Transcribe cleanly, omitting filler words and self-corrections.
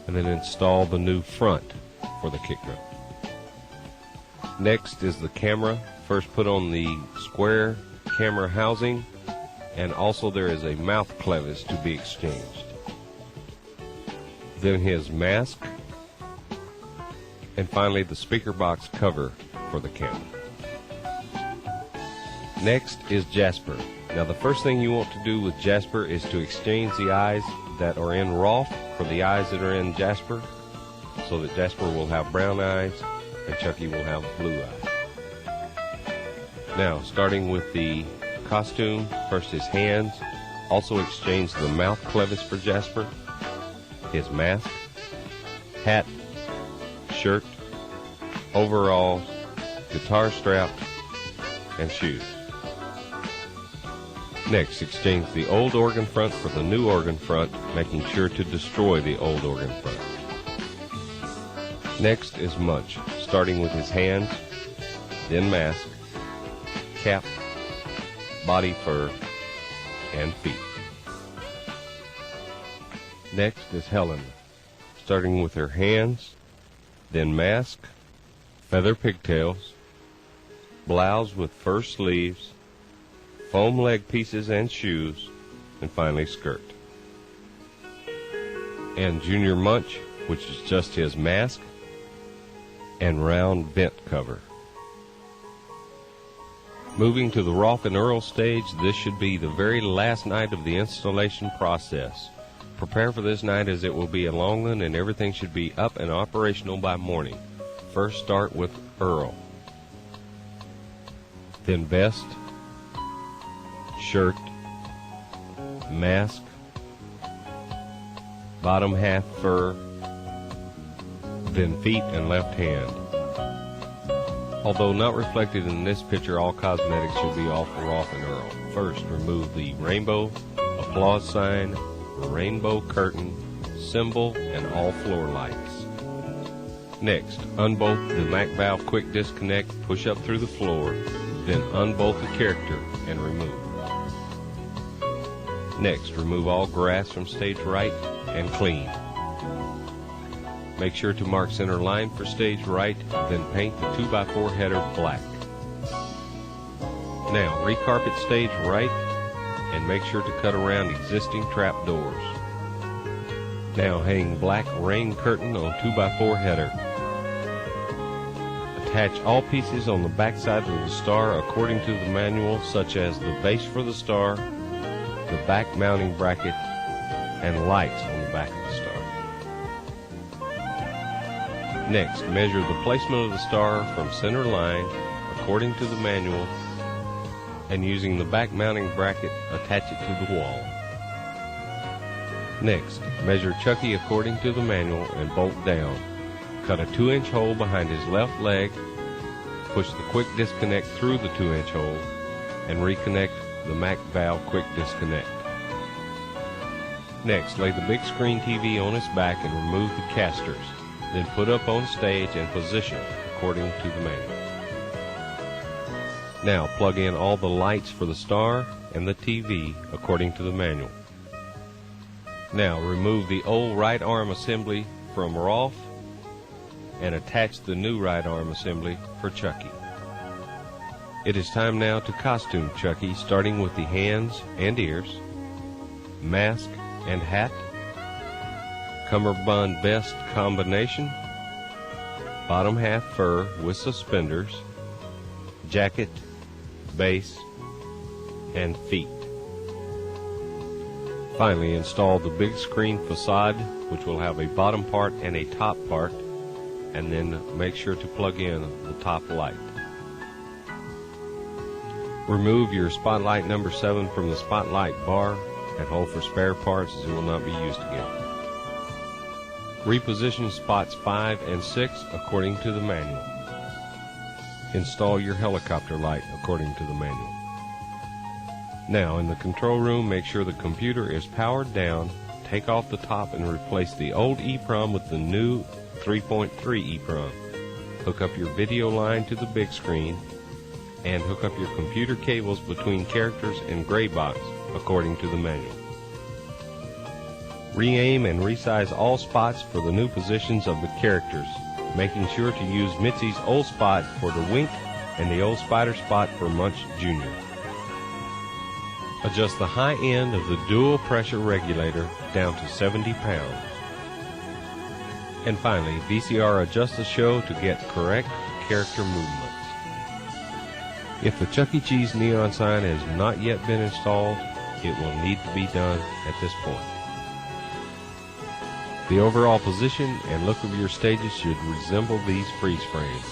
and then install the new front for the kick drum. Next is the camera. First put on the square camera housing, and also there is a mouth clevis to be exchanged. Then his mask, and finally the speaker box cover for the camera. Next is Jasper. Now the first thing you want to do with Jasper is to exchange the eyes that are in Rolf for the eyes that are in Jasper, so that Jasper will have brown eyes and Chucky will have blue eyes. Now, starting with the costume, first his hands. Also exchange the mouth clevis for Jasper, his mask, hat, shirt, overalls, guitar strap, and shoes. Next, exchange the old organ front for the new organ front, making sure to destroy the old organ front. Next is Munch, starting with his hands, then mask, cap, body fur, and feet. Next is Helen, starting with her hands, then mask, feather pigtails, blouse with fur sleeves, foam leg pieces and shoes, and finally skirt. And Junior Munch, which is just his mask and round bent cover. Moving to the Rolf and Earl stage, this should be the very last night of the installation process. Prepare for this night as it will be a long one and everything should be up and operational by morning. First start with Earl. Then vest, shirt, mask, bottom half fur, then feet and left hand. Although not reflected in this picture, all cosmetics should be off for Rolf and Earl. First, remove the rainbow, applause sign, rainbow curtain, symbol, and all floor lights. Next, unbolt the Mac valve quick disconnect, push up through the floor, then unbolt the character and remove. Next, remove all grass from stage right and clean. Make sure to mark center line for stage right, then paint the 2x4 header black. Now, recarpet stage right and make sure to cut around existing trap doors. Now, hang black rain curtain on 2x4 header. Attach all pieces on the back side of the star according to the manual, such as the base for the star, the back mounting bracket, and lights on the back of the star. Next, measure the placement of the star from center line according to the manual, and using the back mounting bracket, attach it to the wall. Next, measure Chucky according to the manual and bolt down. Cut a 2-inch hole behind his left leg, push the quick disconnect through the 2-inch hole, and reconnect the Mac valve quick disconnect. Next, lay the big screen TV on its back and remove the casters. Then put up on stage and position according to the manual. Now plug in all the lights for the star and the TV according to the manual. Now remove the old right arm assembly from Rolf and attach the new right arm assembly for Chucky. It is time now to costume Chucky, starting with the hands and ears, mask and hat, cummerbund vest combination, bottom half fur with suspenders, jacket, base, and feet. Finally, install the big screen facade, which will have a bottom part and a top part, and then make sure to plug in the top light. Remove your spotlight number 7 from the spotlight bar and hold for spare parts, as it will not be used again. Reposition spots 5 and 6 according to the manual. Install your helicopter light according to the manual. Now, in the control room, make sure the computer is powered down, take off the top and replace the old EEPROM with the new 3.3 EEPROM. Hook up your video line to the big screen, and hook up your computer cables between characters and gray box according to the manual. Re-aim and resize all spots for the new positions of the characters, making sure to use Mitzi's old spot for the Wink and the old Spider spot for Munch Jr. Adjust the high end of the dual pressure regulator down to 70 pounds. And finally, VCR adjust the show to get correct character movements. If the Chuck E. Cheese neon sign has not yet been installed, it will need to be done at this point. The overall position and look of your stages should resemble these freeze frames.